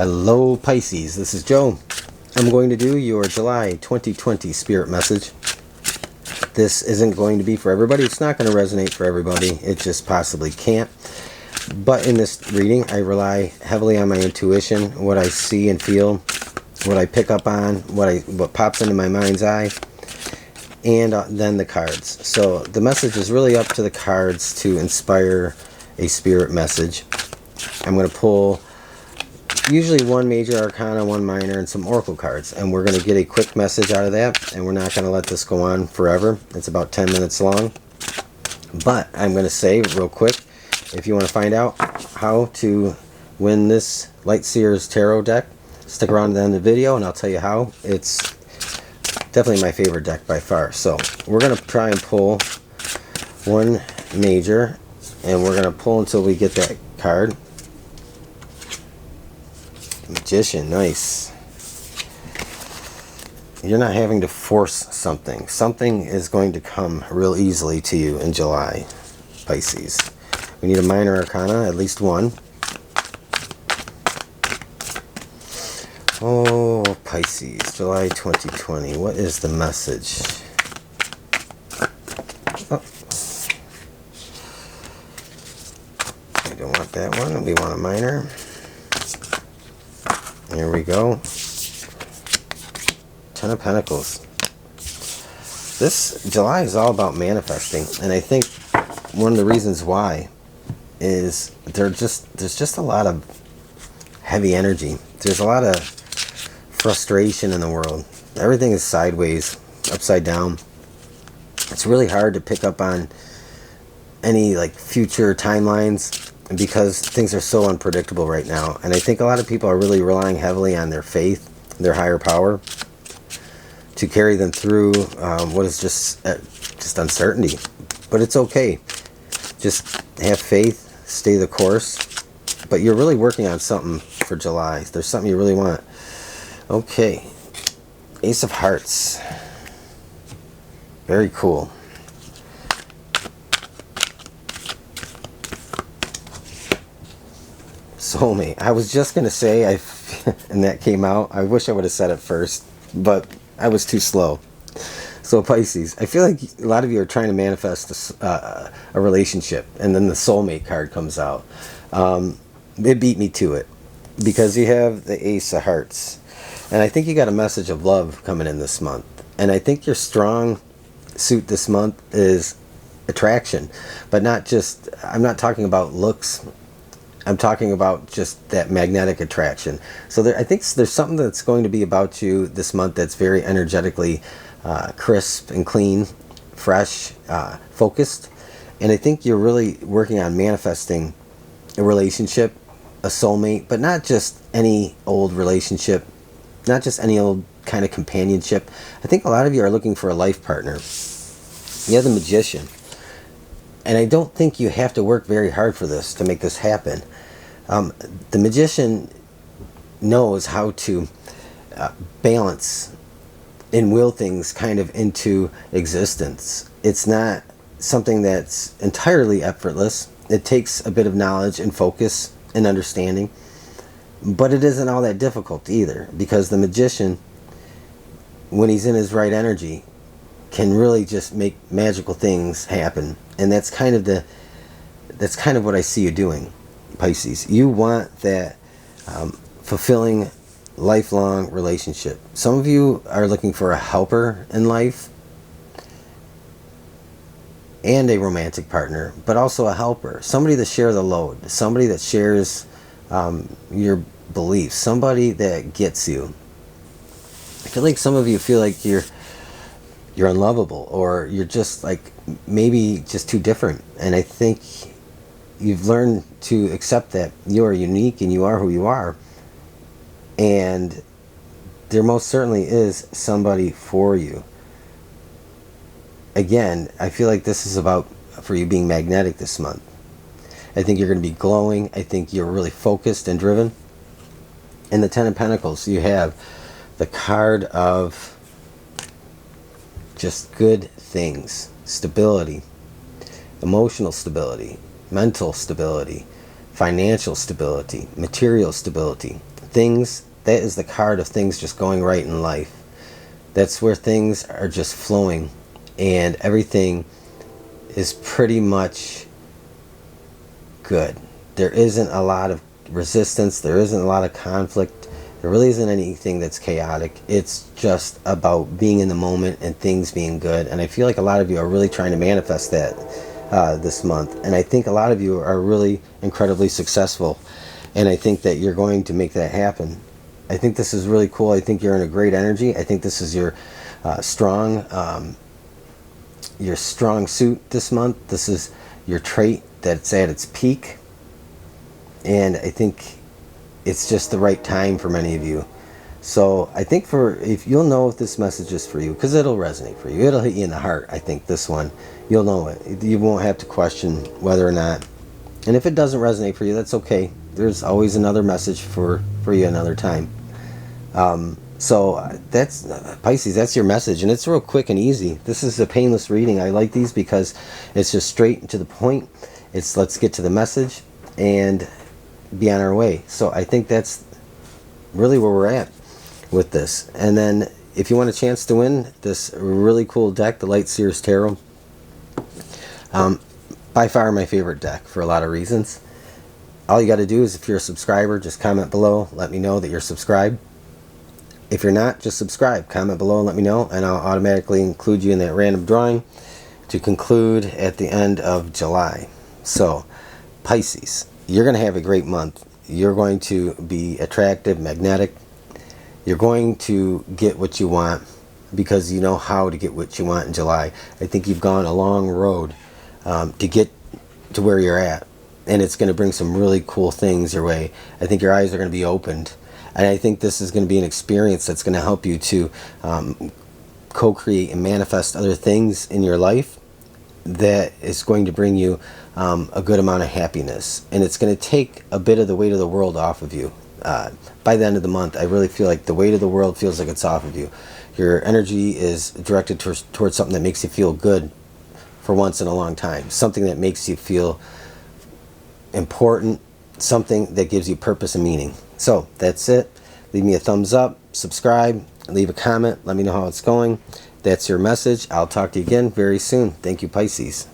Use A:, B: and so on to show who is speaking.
A: Hello Pisces, this is Joe. I'm going to do your July 2020 spirit message. This isn't going to be for everybody. It's not going to resonate for everybody. It just possibly can't. But in this reading, I rely heavily on my intuition, what I see and feel, what I pick up on, what pops into my mind's eye, and then the cards. So the message is really up to the cards to inspire a spirit message. I'm going to pull usually one major arcana, one minor, and some oracle cards, and we're going to get a quick message out of that, and we're not going to let this go on forever. It's about 10 minutes long. But I'm going to say real quick, if you want to find out how to win this Light Seers Tarot deck, stick around to the end of the video and I'll tell you how. It's definitely my favorite deck by far. So we're going to try and pull one major, and we're going to pull until we get that card. Magician, nice. You're not having to force something. Something is going to come real easily to you in July, Pisces. We need a minor arcana, at least one. Oh, Pisces, July 2020. What is the message? Oh. We don't want that one. We want a minor. Here we go. Ten of Pentacles. This July is all about manifesting, and I think one of the reasons why is there's just a lot of heavy energy. There's a lot of frustration in the world. Everything is sideways, upside down. It's really hard to pick up on any like future timelines because things are so unpredictable right now. And I think a lot of people are really relying heavily on their faith, their higher power, to carry them through what is just uncertainty. But it's okay. Just have faith, stay the course. But you're really working on something for July. There's something you really want. Okay. Ace of Hearts. Very cool. Soulmate. I was just going to say, and that came out. I wish I would have said it first, but I was too slow. So Pisces, I feel like a lot of you are trying to manifest a relationship, and then the soulmate card comes out. It beat me to it, because you have the Ace of Hearts. And I think you got a message of love coming in this month. And I think your strong suit this month is attraction. But not just, I'm not talking about looks. I'm talking about just that magnetic attraction. So I think there's something that's going to be about you this month that's very energetically crisp and clean, fresh, focused. And I think you're really working on manifesting a relationship, a soulmate, but not just any old relationship, not just any old kind of companionship. I think a lot of you are looking for a life partner. You have the Magician. And I don't think you have to work very hard for this to make this happen. The Magician knows how to balance and will things kind of into existence. It's not something that's entirely effortless. It takes a bit of knowledge and focus and understanding. But it isn't all that difficult either, because the Magician, when he's in his right energy, can really just make magical things happen. And that's kind of what I see you doing, Pisces. You want that fulfilling, lifelong relationship. Some of you are looking for a helper in life and a romantic partner, but also a helper. Somebody to share the load. Somebody that shares your beliefs. Somebody that gets you. I feel like some of you feel like you're unlovable, or you're just like maybe just too different. And I think you've learned to accept that you are unique and you are who you are. And there most certainly is somebody for you. Again, I feel like this is about for you being magnetic this month. I think you're going to be glowing. I think you're really focused and driven. In the Ten of Pentacles, you have the card of just good things, stability, emotional stability, mental stability, financial stability, material stability, things, that is the card of things just going right in life. That's where things are just flowing, and everything is pretty much good. There isn't a lot of resistance. There isn't a lot of conflict. There really isn't anything that's chaotic. It's just about being in the moment and things being good. And I feel like a lot of you are really trying to manifest that this month. And I think a lot of you are really incredibly successful. And I think that you're going to make that happen. I think this is really cool. I think you're in a great energy. I think this is your strong suit this month. This is your trait that's at its peak. And I think it's just the right time for many of you. So I think if you'll know if this message is for you, because it'll resonate for you. It'll hit you in the heart. I think this one, you'll know it. You won't have to question whether or not. And if it doesn't resonate for you, that's okay. There's always another message for you another time. So that's Pisces, that's your message, and it's real quick and easy. This is a painless reading. I like these because it's just straight to the point. It's let's get to the message and be on our way. So I think that's really where we're at with this. And then if you want a chance to win this really cool deck, the Light Seers Tarot, by far my favorite deck for a lot of reasons. All you got to do is, if you're a subscriber, just comment below, let me know that you're subscribed. If you're not, just subscribe, comment below and let me know, and I'll automatically include you in that random drawing to conclude at the end of July. So Pisces, you're going to have a great month. You're going to be attractive, magnetic. You're going to get what you want because you know how to get what you want in July. I think you've gone a long road to get to where you're at, and it's going to bring some really cool things your way. I think your eyes are going to be opened, and I think this is going to be an experience that's going to help you to co-create and manifest other things in your life that is going to bring you a good amount of happiness, and it's going to take a bit of the weight of the world off of you. By the end of the month, I really feel like the weight of the world feels like it's off of you. Your energy is directed towards something that makes you feel good for once in a long time, something that makes you feel important, something that gives you purpose and meaning. So that's it. Leave me a thumbs up, subscribe, leave a comment, let me know how it's going. That's your message. I'll talk to you again very soon. Thank you, Pisces.